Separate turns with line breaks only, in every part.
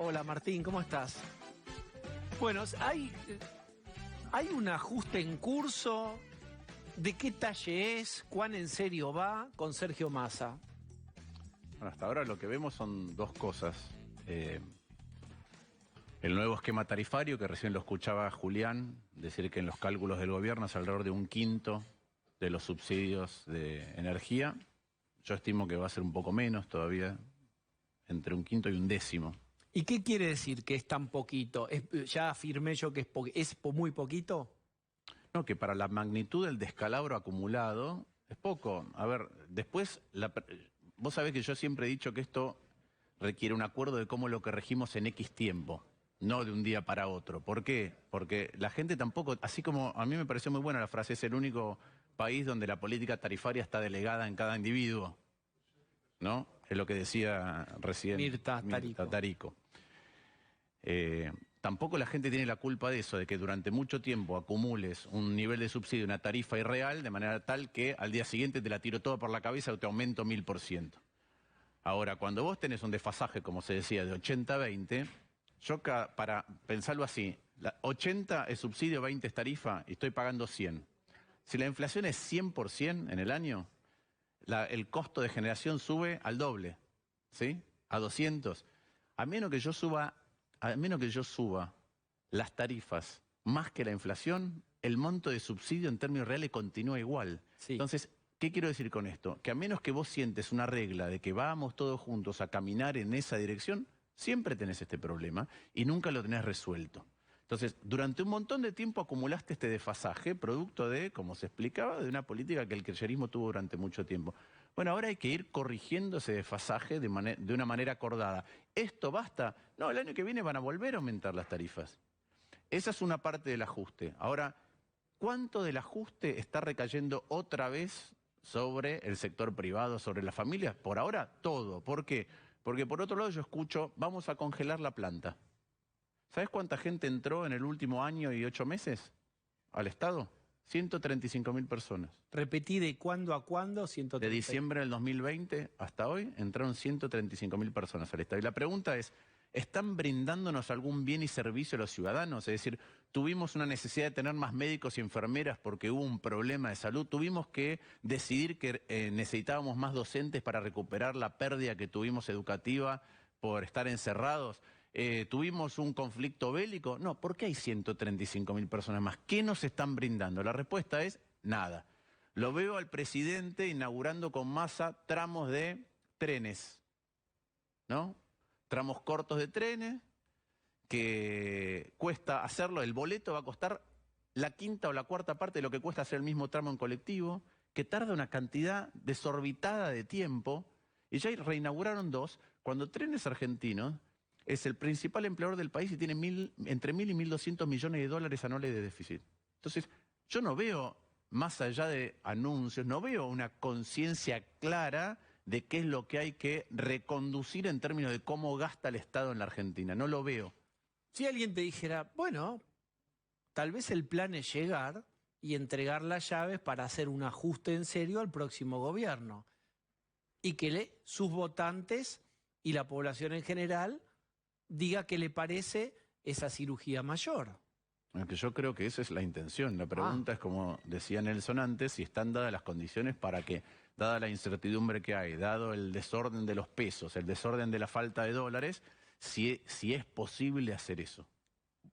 Hola Martín, ¿cómo estás? Bueno, hay un ajuste en curso. ¿De qué talle es? ¿Cuán en serio va? Con Sergio Massa.
Bueno, hasta ahora lo que vemos son dos cosas. El nuevo esquema tarifario, que recién lo escuchaba Julián, decir que en los cálculos del gobierno es alrededor de 1/5 de los subsidios de energía. Yo estimo que va a ser un poco menos todavía, entre 1/5 y 1/10.
¿Y qué quiere decir que es tan poquito? Ya afirmé yo que es muy poquito.
No, que para la magnitud del descalabro acumulado es poco. A ver, después, vos sabés que yo siempre he dicho que esto requiere un acuerdo de cómo lo corregimos en X tiempo, no de un día para otro. ¿Por qué? Porque la gente tampoco, así como a mí me pareció muy buena la frase, es el único país donde la política tarifaria está delegada en cada individuo, ¿no? Es lo que decía recién
Mirta
Tarico. Tampoco la gente tiene la culpa de eso, de que durante mucho tiempo acumules un nivel de subsidio, una tarifa irreal, de manera tal que al día siguiente te la tiro toda por la cabeza o te aumento 1000%. Ahora, cuando vos tenés un desfasaje, como se decía, de 80-20, yo para pensarlo así, 80 es subsidio, 20 es tarifa y estoy pagando 100. Si la inflación es 100% en el año, el costo de generación sube al doble, ¿sí? A 200. A menos que yo suba las tarifas más que la inflación, el monto de subsidio en términos reales continúa igual.
Sí.
Entonces, ¿qué quiero decir con esto? Que a menos que vos sientes una regla de que vamos todos juntos a caminar en esa dirección, siempre tenés este problema y nunca lo tenés resuelto. Entonces, durante un montón de tiempo acumulaste este desfasaje, producto de, como se explicaba, de una política que el kirchnerismo tuvo durante mucho tiempo. Bueno, ahora hay que ir corrigiendo ese desfasaje de una manera acordada. ¿Esto basta? No, el año que viene van a volver a aumentar las tarifas. Esa es una parte del ajuste. Ahora, ¿cuánto del ajuste está recayendo otra vez sobre el sector privado, sobre las familias? Por ahora, todo. ¿Por qué? Porque por otro lado yo escucho, vamos a congelar la planta. ¿Sabes cuánta gente entró en el último año y 8 meses al Estado? 135.000 personas.
Repetí de cuándo a cuándo,
De diciembre del 2020 hasta hoy entraron 135.000 personas al Estado. Y la pregunta es, ¿están brindándonos algún bien y servicio a los ciudadanos? Es decir, tuvimos una necesidad de tener más médicos y enfermeras porque hubo un problema de salud. Tuvimos que decidir que necesitábamos más docentes para recuperar la pérdida que tuvimos educativa por estar encerrados. ¿Tuvimos un conflicto bélico? No, ¿por qué hay 135.000 personas más? ¿Qué nos están brindando? La respuesta es nada. Lo veo al presidente inaugurando con Massa tramos de trenes, ¿no? Tramos cortos de trenes, que cuesta hacerlo, el boleto va a costar la quinta o la cuarta parte de lo que cuesta hacer el mismo tramo en colectivo, que tarda una cantidad desorbitada de tiempo, y ya reinauguraron dos, cuando Trenes Argentinos es el principal empleador del país y tiene entre 1.000 y 1.200 millones de dólares anuales de déficit. Entonces, yo no veo, más allá de anuncios, no veo una conciencia clara de qué es lo que hay que reconducir en términos de cómo gasta el Estado en la Argentina. No lo veo.
Si alguien te dijera, bueno, tal vez el plan es llegar y entregar las llaves para hacer un ajuste en serio al próximo gobierno y que sus votantes y la población en general diga qué le parece esa cirugía mayor.
Aunque yo creo que esa es la intención. La pregunta es, como decía Nelson antes, si están dadas las condiciones para que, dada la incertidumbre que hay, dado el desorden de los pesos, el desorden de la falta de dólares, si es posible hacer eso.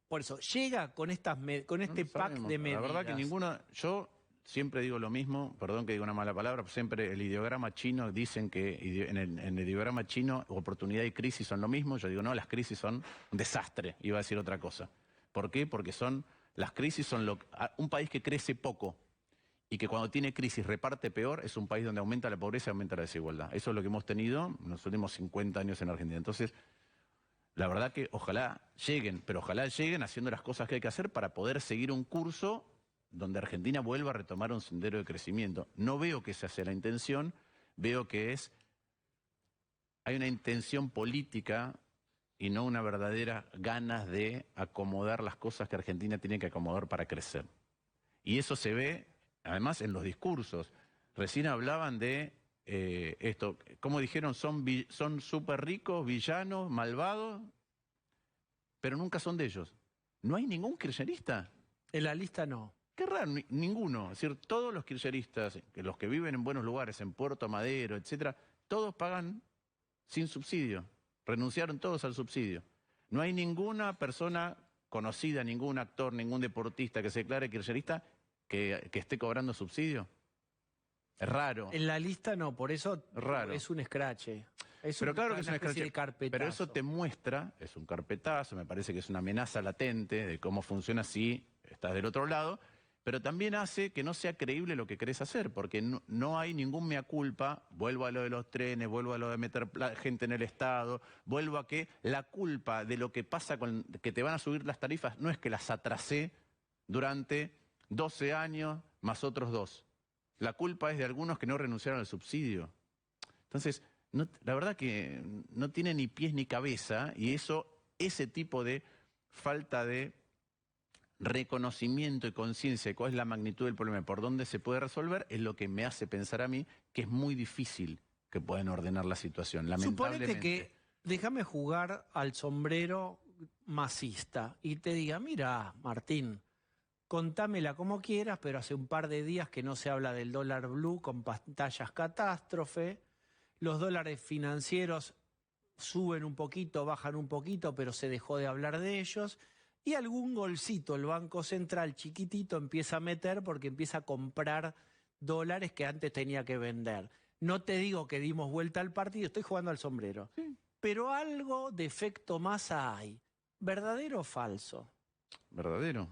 Por eso, llega con este pack de medidas.
La verdad que ninguna... Yo siempre digo lo mismo, perdón que diga una mala palabra, pero siempre el ideograma chino, dicen que en el ideograma chino oportunidad y crisis son lo mismo. Yo digo, no, las crisis son un desastre, iba a decir otra cosa. ¿Por qué? Porque las crisis son un país que crece poco y que cuando tiene crisis reparte peor, es un país donde aumenta la pobreza y aumenta la desigualdad. Eso es lo que hemos tenido en los últimos 50 años en Argentina. Entonces, la verdad que ojalá lleguen, pero ojalá lleguen haciendo las cosas que hay que hacer para poder seguir un curso donde Argentina vuelva a retomar un sendero de crecimiento. No veo que esa sea la intención, veo que hay una intención política y no una verdadera ganas de acomodar las cosas que Argentina tiene que acomodar para crecer. Y eso se ve, además, en los discursos. Recién hablaban de esto, como dijeron, son súper ricos, villanos, malvados, pero nunca son de ellos. ¿No hay ningún kirchnerista?
En la lista no.
Qué raro, ninguno. Es decir, todos los kirchneristas, los que viven en buenos lugares, en Puerto Madero, etcétera, todos pagan sin subsidio. Renunciaron todos al subsidio. No hay ninguna persona conocida, ningún actor, ningún deportista que se declare kirchnerista que esté cobrando subsidio. Es raro.
En la lista no, por eso
Raro.
es un escrache.
Pero claro que es un
una especie
escrache,
de carpetazo.
pero eso te muestra, es un carpetazo, me parece que es una amenaza latente de cómo funciona si estás del otro lado, pero también hace que no sea creíble lo que querés hacer, porque no hay ningún mea culpa, vuelvo a lo de los trenes, vuelvo a lo de meter gente en el Estado, vuelvo a que la culpa de lo que pasa con que te van a subir las tarifas no es que las atrasé durante 12 años más otros 2. La culpa es de algunos que no renunciaron al subsidio. Entonces, la verdad que no tiene ni pies ni cabeza y ese tipo de falta de reconocimiento y conciencia de cuál es la magnitud del problema y por dónde se puede resolver es lo que me hace pensar a mí que es muy difícil que puedan ordenar la situación, lamentablemente.
Suponete que déjame jugar al sombrero masista y te diga, mira, Martín, contámela como quieras, pero hace un par de días que no se habla del dólar blue con pantallas catástrofe. Los dólares financieros suben un poquito, bajan un poquito, pero se dejó de hablar de ellos. Y algún golcito el Banco Central chiquitito empieza a meter porque empieza a comprar dólares que antes tenía que vender. No te digo que dimos vuelta al partido, estoy jugando al sombrero.
Sí.
Pero algo de efecto Massa hay. ¿Verdadero o falso?
Verdadero.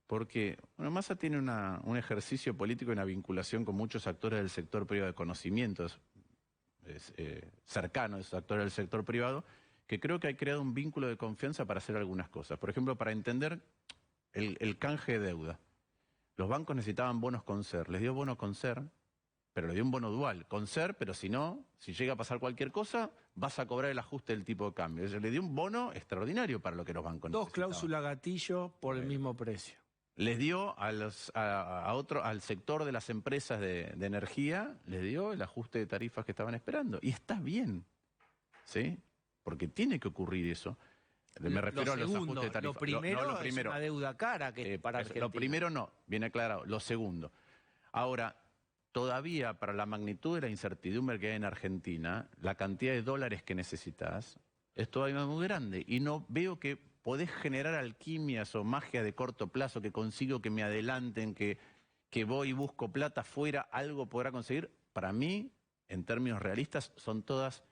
Porque Massa tiene un ejercicio político y una vinculación con muchos actores del sector privado de conocimientos, cercanos a esos actores del sector privado, que creo que ha creado un vínculo de confianza para hacer algunas cosas. Por ejemplo, para entender el canje de deuda. Los bancos necesitaban bonos con SER. Les dio bono con SER, pero le dio un bono dual. Con SER, pero si no, si llega a pasar cualquier cosa, vas a cobrar el ajuste del tipo de cambio. Es decir, le dio un bono extraordinario para lo que los bancos necesitaban.
2 cláusulas gatillo por el mismo precio.
Les dio al sector de las empresas de energía, les dio el ajuste de tarifas que estaban esperando. Y está bien, ¿sí? Porque tiene que ocurrir eso. Me refiero a los ajustes de tarifas.
Lo primero es una deuda cara para Argentina.
Lo primero no, bien aclarado. Lo segundo. Ahora, todavía para la magnitud de la incertidumbre que hay en Argentina, la cantidad de dólares que necesitas es todavía muy grande. Y no veo que podés generar alquimias o magia de corto plazo, que consigo que me adelanten, que voy y busco plata fuera, algo podrá conseguir. Para mí, en términos realistas, son todas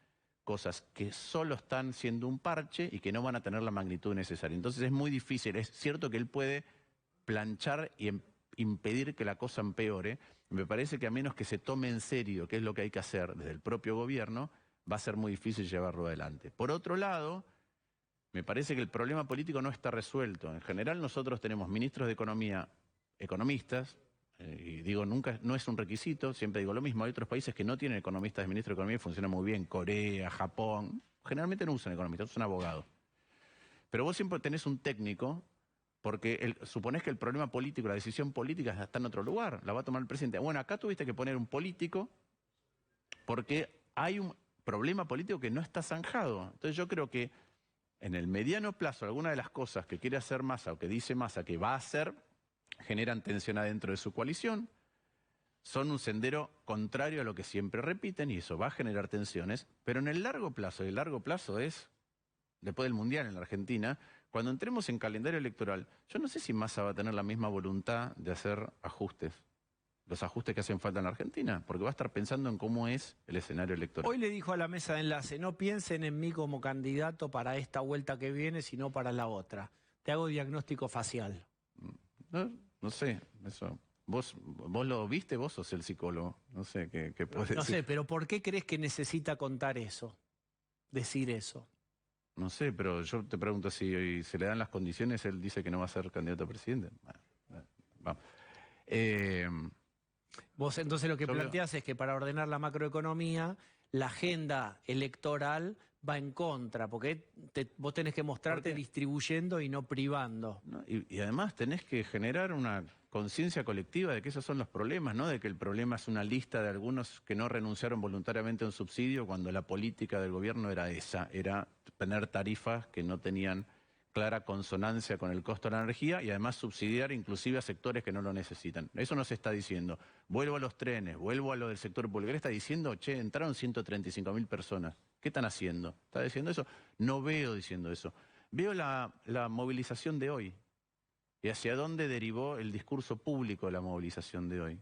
cosas que solo están siendo un parche y que no van a tener la magnitud necesaria. Entonces es muy difícil. Es cierto que él puede planchar y impedir que la cosa empeore. Me parece que a menos que se tome en serio qué es lo que hay que hacer desde el propio gobierno, va a ser muy difícil llevarlo adelante. Por otro lado, me parece que el problema político no está resuelto. En general nosotros tenemos ministros de Economía, economistas, y digo, nunca, no es un requisito, siempre digo lo mismo, hay otros países que no tienen economistas de ministro de Economía y funcionan muy bien, Corea, Japón, generalmente no usan economistas, usan abogados. Pero vos siempre tenés un técnico, porque suponés que el problema político, la decisión política está en otro lugar, la va a tomar el presidente. Bueno, acá tuviste que poner un político porque hay un problema político que no está zanjado. Entonces yo creo que en el mediano plazo, alguna de las cosas que quiere hacer Massa o que dice Massa que va a hacer, generan tensión adentro de su coalición, son un sendero contrario a lo que siempre repiten y eso va a generar tensiones, pero en el largo plazo, y el largo plazo es después del Mundial en la Argentina, cuando entremos en calendario electoral, yo no sé si Massa va a tener la misma voluntad de hacer ajustes, los ajustes que hacen falta en la Argentina, porque va a estar pensando en cómo es el escenario electoral.
Hoy le dijo a la mesa de enlace, no piensen en mí como candidato para esta vuelta que viene, sino para la otra. Te hago diagnóstico facial.
No sé, eso. ¿Vos lo viste? Vos sos el psicólogo. No sé qué podés decir.
No sé, pero ¿por qué crees que necesita contar eso? Decir eso.
No sé, pero yo te pregunto si hoy se le dan las condiciones, él dice que no va a ser candidato a presidente. Vamos.
Vos entonces lo que planteás es que para ordenar la macroeconomía, la agenda electoral va en contra, porque vos tenés que mostrarte distribuyendo y no privando.
¿No? Y además tenés que generar una conciencia colectiva de que esos son los problemas, ¿no? De que el problema es una lista de algunos que no renunciaron voluntariamente a un subsidio cuando la política del gobierno era esa, era tener tarifas que no tenían clara consonancia con el costo de la energía y además subsidiar inclusive a sectores que no lo necesitan. Eso no se está diciendo. Vuelvo a los trenes, vuelvo a lo del sector público. Él está diciendo, che, entraron 135.000 personas. ¿Qué están haciendo? ¿Está diciendo eso? No veo diciendo eso. Veo la movilización de hoy y hacia dónde derivó el discurso público de la movilización de hoy.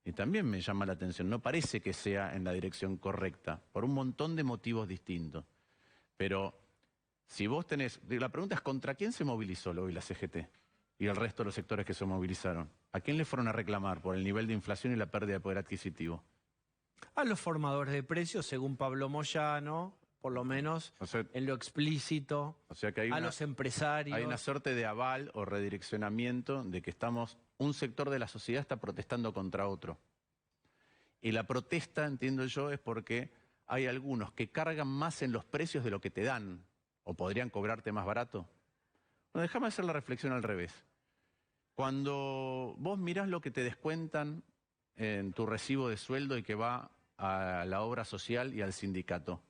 Y también me llama la atención, no parece que sea en la dirección correcta, por un montón de motivos distintos. Pero si vos tenés, la pregunta es, ¿contra quién se movilizó hoy la CGT y el resto de los sectores que se movilizaron? ¿A quién le fueron a reclamar por el nivel de inflación y la pérdida de poder adquisitivo?
A los formadores de precios, según Pablo Moyano, por lo menos en lo explícito,
o sea que hay
los empresarios.
Hay una suerte de aval o redireccionamiento de que un sector de la sociedad está protestando contra otro. Y la protesta, entiendo yo, es porque hay algunos que cargan más en los precios de lo que te dan, o podrían cobrarte más barato. Bueno, déjame hacer la reflexión al revés. Cuando vos mirás lo que te descuentan en tu recibo de sueldo y que va a la obra social y al sindicato,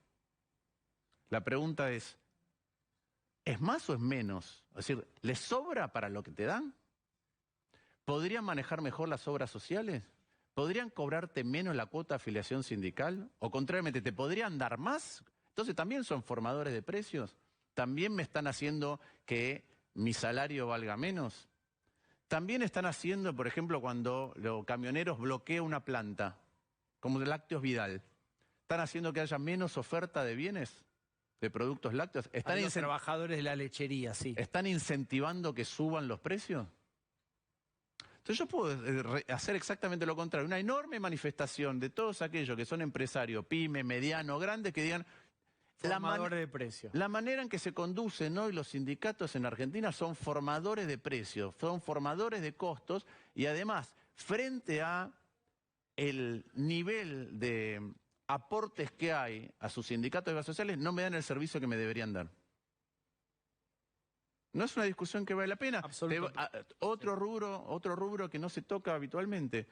la pregunta ¿es más o es menos? Es decir, ¿les sobra para lo que te dan? ¿Podrían manejar mejor las obras sociales? ¿Podrían cobrarte menos la cuota de afiliación sindical? ¿O contrariamente, te podrían dar más? Entonces, ¿también son formadores de precios? ¿También me están haciendo que mi salario valga menos? ¿También están haciendo, por ejemplo, cuando los camioneros bloquean una planta, como de Lácteos Vidal, están haciendo que haya menos oferta de bienes, de productos lácteos?
¿Están los trabajadores de la lechería, sí?
¿Están incentivando que suban los precios? Entonces yo puedo hacer exactamente lo contrario, una enorme manifestación de todos aquellos que son empresarios, pyme, mediano, grandes, que digan
formadores de precios.
La manera en que se conducen hoy los sindicatos en Argentina son formadores de precios, son formadores de costos y además, frente a el nivel de aportes que hay a sus sindicatos de obras sociales, no me dan el servicio que me deberían dar. No es una discusión que vale la pena. Otro rubro que no se toca habitualmente.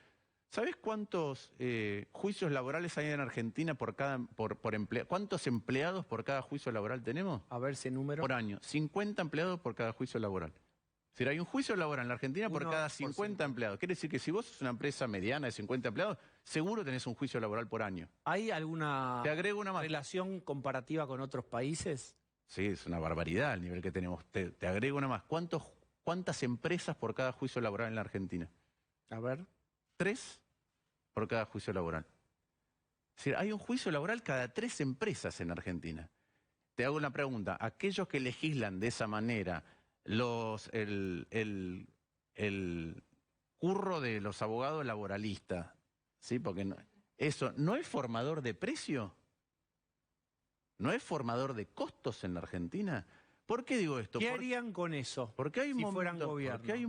¿Sabés cuántos juicios laborales hay en Argentina por empleado? ¿Cuántos empleados por cada juicio laboral tenemos?
A ver ese número.
Por año. 50 empleados por cada juicio laboral. Es decir, hay un juicio laboral en la Argentina por cada 50 empleados. Quiere decir que si vos sos una empresa mediana de 50 empleados, seguro tenés un juicio laboral por año.
¿Hay alguna relación comparativa con otros países?
Sí, es una barbaridad el nivel que tenemos. Te agrego una más. ¿Cuántas empresas por cada juicio laboral en la Argentina?
A ver.
3 por cada juicio laboral. Es decir, hay un juicio laboral cada 3 empresas en Argentina. Te hago una pregunta. Aquellos que legislan de esa manera, el curro de los abogados laboralistas, ¿sí? Porque eso no es formador de precio. ¿No es formador de costos en la Argentina? ¿Por qué digo esto?
¿Qué harían con eso
porque hay
si fueran gobierno?
Porque hay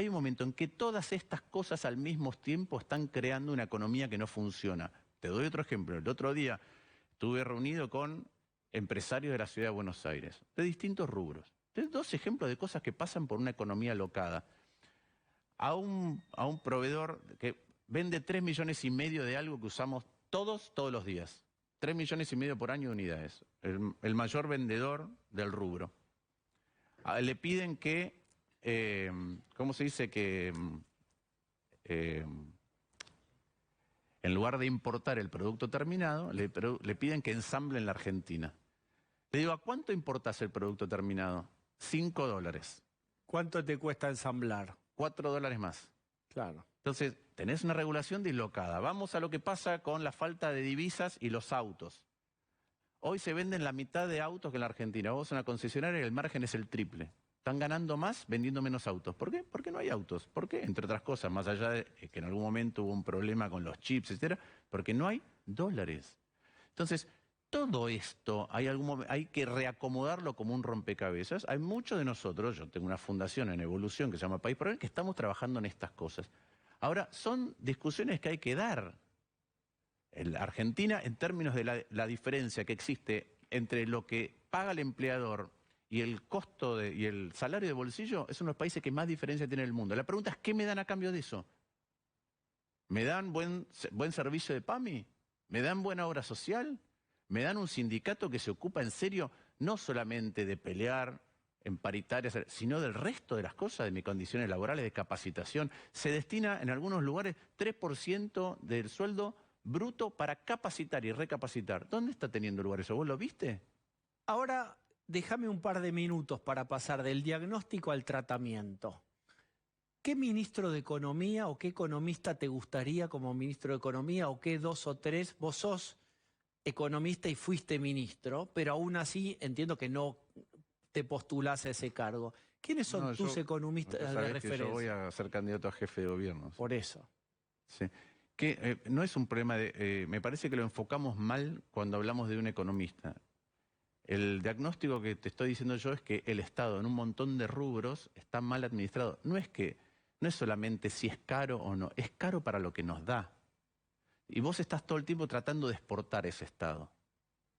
un momento en que todas estas cosas al mismo tiempo están creando una economía que no funciona. Te doy otro ejemplo. El otro día estuve reunido con empresarios de la ciudad de Buenos Aires, de distintos rubros. Te doy 2 ejemplos de cosas que pasan por una economía alocada. A un proveedor que vende 3,5 millones de algo que usamos todos los días. 3,5 millones por año de unidades, el mayor vendedor del rubro. Le piden que, ¿cómo se dice? Que en lugar de importar el producto terminado, le piden que ensamble en la Argentina. Le digo, ¿a cuánto importas el producto terminado? $5.
¿Cuánto te cuesta ensamblar?
$4 más.
Claro.
Entonces, tenés una regulación dislocada. Vamos a lo que pasa con la falta de divisas y los autos. Hoy se venden la mitad de autos que en la Argentina. Vos en una concesionaria y el margen es el triple. Están ganando más vendiendo menos autos. ¿Por qué? Porque no hay autos. ¿Por qué? Entre otras cosas, más allá de que en algún momento hubo un problema con los chips, etcétera, porque no hay dólares. Entonces, todo esto hay que reacomodarlo como un rompecabezas. Hay muchos de nosotros, yo tengo una fundación en evolución que se llama País por Él, que estamos trabajando en estas cosas. Ahora, son discusiones que hay que dar. En Argentina, en términos de la diferencia que existe entre lo que paga el empleador y el costo y el salario de bolsillo, es uno de los países que más diferencia tiene en el mundo. La pregunta es, ¿qué me dan a cambio de eso? ¿Me dan buen servicio de PAMI? ¿Me dan buena obra social? ¿Me dan un sindicato que se ocupa en serio no solamente de pelear en paritarias, sino del resto de las cosas, de mis condiciones laborales, de capacitación. Se destina en algunos lugares 3% del sueldo bruto para capacitar y recapacitar. ¿Dónde está teniendo lugar eso? ¿Vos lo viste?
Ahora, déjame un par de minutos para pasar del diagnóstico al tratamiento. ¿Qué ministro de Economía o qué economista te gustaría como ministro de Economía o qué dos o tres? Vos sos economista y fuiste ministro, pero aún así entiendo que no te postulás a ese cargo. ¿Quiénes son
No,
tus
yo,
economistas
vos
de
sabés que
referencia?
yo voy a ser candidato a jefe de gobierno.
Por eso.
Sí. Que no es un problema de... me parece que lo enfocamos mal cuando hablamos de un economista. El diagnóstico que te estoy diciendo yo es que el Estado en un montón de rubros está mal administrado. No es solamente si es caro o no, es caro para lo que nos da. Y vos estás todo el tiempo tratando de exportar ese Estado.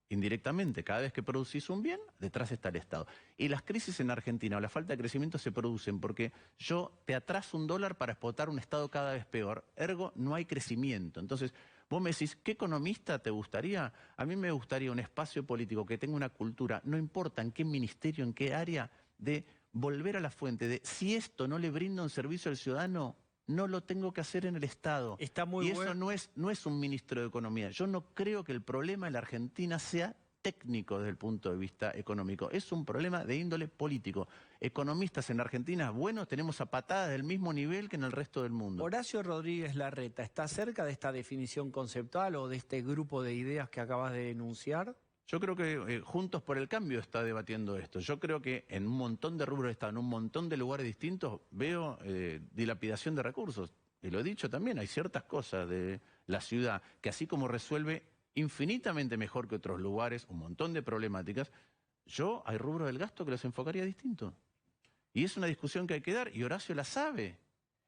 Indirectamente, cada vez que producís un bien, detrás está el Estado. Y las crisis en Argentina o la falta de crecimiento se producen porque yo te atraso $1 para exportar un Estado cada vez peor. Ergo, no hay crecimiento. Entonces, vos me decís, ¿qué economista te gustaría? A mí me gustaría un espacio político que tenga una cultura, no importa en qué ministerio, en qué área, de volver a la fuente, de si esto no le brinda un servicio al ciudadano, no lo tengo que hacer en el Estado.
Está muy
Y eso
bueno.
no es un ministro de Economía. Yo no creo que el problema en la Argentina sea técnico desde el punto de vista económico. Es un problema de índole político. Economistas en Argentina, bueno, tenemos a patadas del mismo nivel que en el resto del mundo.
Horacio Rodríguez Larreta, ¿está cerca de esta definición conceptual o de este grupo de ideas que acabas de enunciar?
Yo creo que Juntos por el Cambio está debatiendo esto. Yo creo que en un montón de rubros está, en un montón de lugares distintos, veo dilapidación de recursos. Y lo he dicho también, hay ciertas cosas de la ciudad que así como resuelve infinitamente mejor que otros lugares un montón de problemáticas, hay rubros del gasto que los enfocaría distinto. Y es una discusión que hay que dar, y Horacio la sabe.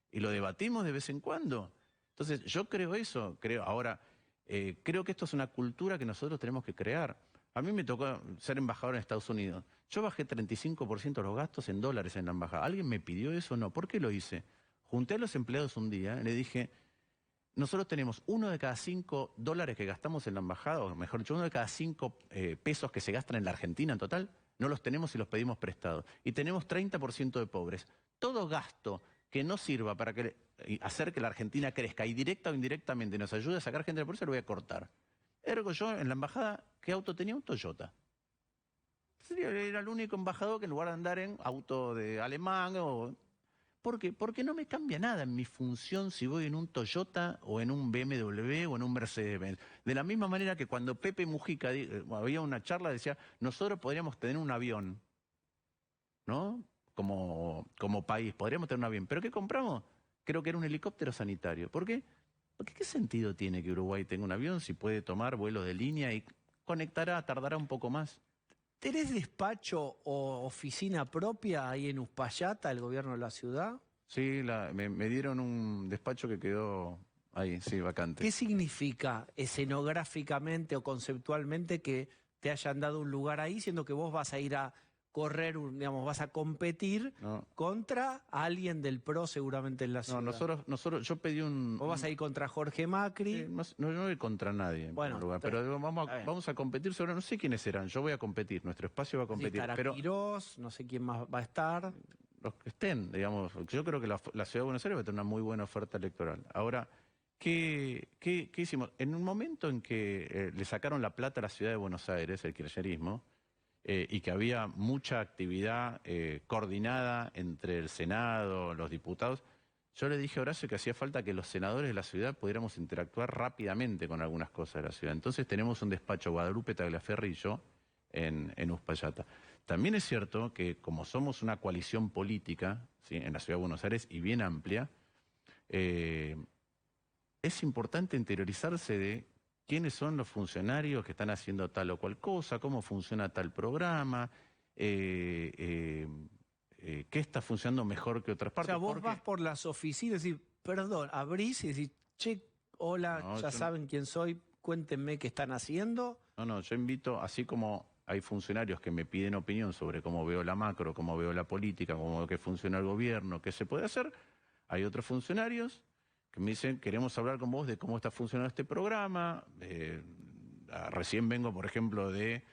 Y lo debatimos de vez en cuando. Entonces, yo creo eso. Creo que esto es una cultura que nosotros tenemos que crear. A mí me tocó ser embajador en Estados Unidos. Yo bajé 35% los gastos en dólares en la embajada. ¿Alguien me pidió eso? No. ¿Por qué lo hice? Junté a los empleados un día y le dije, nosotros tenemos 1 de cada 5 dólares que gastamos en la embajada, o mejor dicho, 1 de cada 5 pesos que se gastan en la Argentina en total, no los tenemos y los pedimos prestados. Y tenemos 30% de pobres. Todo gasto que no sirva para hacer que la Argentina crezca y directa o indirectamente nos ayude a sacar gente de la pobreza, lo voy a cortar. Ergo, yo en la embajada, ¿qué auto tenía? Un Toyota. Era el único embajador que en lugar de andar en auto de alemán ¿Por qué? Porque no me cambia nada en mi función si voy en un Toyota o en un BMW o en un Mercedes-Benz. De la misma manera que cuando Pepe Mujica había una charla, decía, nosotros podríamos tener un avión, ¿no? Como país, podríamos tener un avión. ¿Pero qué compramos? Creo que era un helicóptero sanitario. ¿Por qué? Porque ¿qué sentido tiene que Uruguay tenga un avión si puede tomar vuelos de línea y tardará un poco más?
¿Tenés despacho o oficina propia ahí en Uspallata, el gobierno de la ciudad?
Sí, me dieron un despacho que quedó ahí, sí, vacante.
¿Qué significa escenográficamente o conceptualmente que te hayan dado un lugar ahí, siendo que vos vas a ir a correr, digamos, vas a competir contra alguien del PRO seguramente en la ciudad?
No, yo pedí un...
Vos vas a ir contra Jorge Macri.
No voy contra nadie en primer lugar, pero vamos a competir sobre... No sé quiénes serán, yo voy a competir, nuestro espacio va a competir.
Estará Quirós, no sé quién más va a estar.
Los que estén, digamos. Yo creo que la Ciudad de Buenos Aires va a tener una muy buena oferta electoral. Ahora, ¿qué hicimos? En un momento en que le sacaron la plata a la Ciudad de Buenos Aires, el kirchnerismo, y que había mucha actividad coordinada entre el Senado, los diputados, yo le dije a Horacio que hacía falta que los senadores de la ciudad pudiéramos interactuar rápidamente con algunas cosas de la ciudad. Entonces tenemos un despacho, Guadalupe Tagliaferri y yo, en Uspallata. También es cierto que como somos una coalición política, ¿sí?, en la Ciudad de Buenos Aires y bien amplia, es importante interiorizarse de quiénes son los funcionarios que están haciendo tal o cual cosa, cómo funciona tal programa, qué está funcionando mejor que otras partes.
O sea, vos vas por las oficinas y, perdón, abrís y decís, che, hola, ya saben quién soy, cuéntenme qué están haciendo.
No, yo invito, así como hay funcionarios que me piden opinión sobre cómo veo la macro, cómo veo la política, cómo veo que funciona el gobierno, qué se puede hacer, hay otros funcionarios que me dicen, queremos hablar con vos de cómo está funcionando este programa. Recién vengo, por ejemplo, de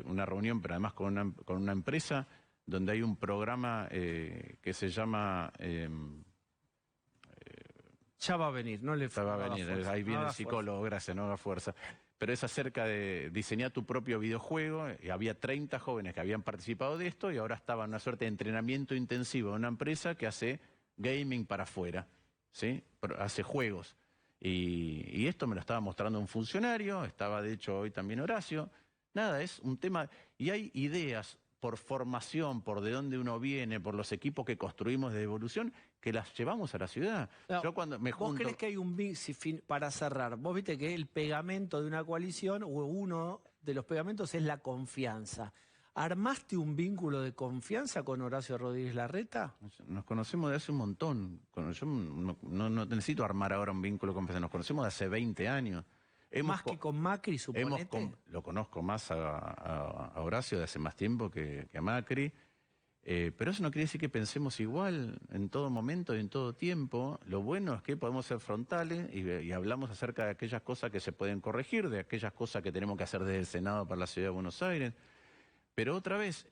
una reunión, pero además con una empresa donde hay un programa que se llama...
ya va a venir, no le
ya va a
no haga
venir,
fuerza,
ahí
no
viene el
haga
psicólogo, gracias, no haga fuerza. Pero es acerca de diseñar tu propio videojuego. Y había 30 jóvenes que habían participado de esto y ahora estaba en una suerte de entrenamiento intensivo en una empresa que hace gaming para afuera, ¿sí? Hace juegos. Y esto me lo estaba mostrando un funcionario, estaba de hecho hoy también Horacio. Nada, es un tema, y hay ideas por formación, por de dónde uno viene, por los equipos que construimos de evolución, que las llevamos a la ciudad.
No,
Yo cuando me
¿vos
junto...
crees que hay un para cerrar? Vos viste que el pegamento de una coalición, o uno de los pegamentos es la confianza. ¿Armaste un vínculo de confianza con Horacio Rodríguez Larreta?
Nos conocemos de hace un montón. Yo no necesito armar ahora un vínculo con nos conocemos de hace 20 años.
Más que con Macri, suponete.
Lo conozco más a Horacio de hace más tiempo que a Macri, pero eso no quiere decir que pensemos igual en todo momento y en todo tiempo. Lo bueno es que podemos ser frontales y hablamos acerca de aquellas cosas que se pueden corregir, de aquellas cosas que tenemos que hacer desde el Senado para la Ciudad de Buenos Aires. Pero otra vez,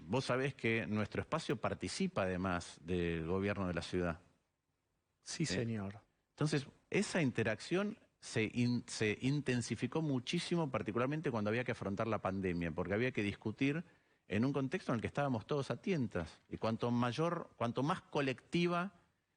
vos sabés que nuestro espacio participa además del gobierno de la ciudad.
Sí, señor.
Entonces, esa interacción se intensificó muchísimo, particularmente cuando había que afrontar la pandemia, porque había que discutir en un contexto en el que estábamos todos a tientas. Y cuanto más colectiva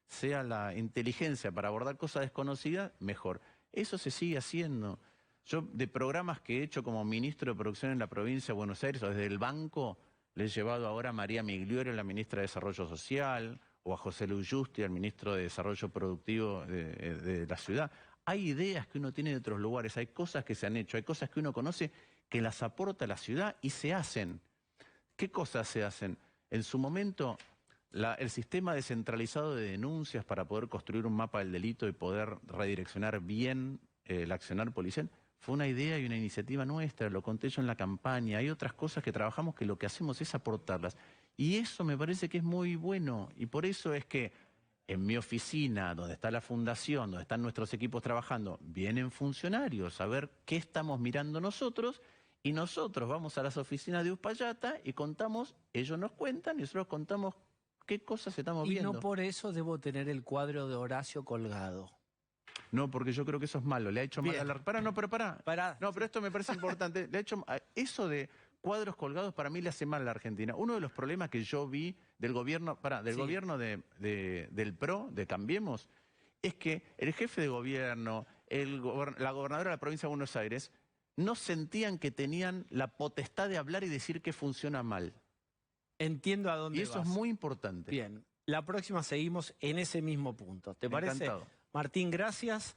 sea la inteligencia para abordar cosas desconocidas, mejor. Eso se sigue haciendo. Yo, de programas que he hecho como ministro de Producción en la provincia de Buenos Aires, o desde el banco, le he llevado ahora a María Migliore, la ministra de Desarrollo Social, o a José Luis Justi, el ministro de Desarrollo Productivo de la ciudad. Hay ideas que uno tiene de otros lugares, hay cosas que se han hecho, hay cosas que uno conoce que las aporta a la ciudad y se hacen. ¿Qué cosas se hacen? En su momento, el sistema descentralizado de denuncias para poder construir un mapa del delito y poder redireccionar bien el accionar policial, fue una idea y una iniciativa nuestra, lo conté yo en la campaña. Hay otras cosas que trabajamos que lo que hacemos es aportarlas. Y eso me parece que es muy bueno. Y por eso es que en mi oficina, donde está la fundación, donde están nuestros equipos trabajando, vienen funcionarios a ver qué estamos mirando nosotros. Y nosotros vamos a las oficinas de Uspallata y contamos, ellos nos cuentan y nosotros contamos qué cosas estamos viendo.
Y no por eso debo tener el cuadro de Horacio colgado.
No, porque yo creo que eso es malo. Le ha hecho mal a la... Pará. No, pero esto me parece importante. Le ha hecho... Eso de cuadros colgados para mí le hace mal a la Argentina. Uno de los problemas que yo vi del gobierno, gobierno del PRO, de Cambiemos, es que el jefe de gobierno, la gobernadora de la provincia de Buenos Aires, no sentían que tenían la potestad de hablar y decir que funciona mal.
Entiendo a dónde vas.
Y eso es muy importante.
Bien, la próxima seguimos en ese mismo punto. ¿Te parece?
Encantado.
Martín, gracias.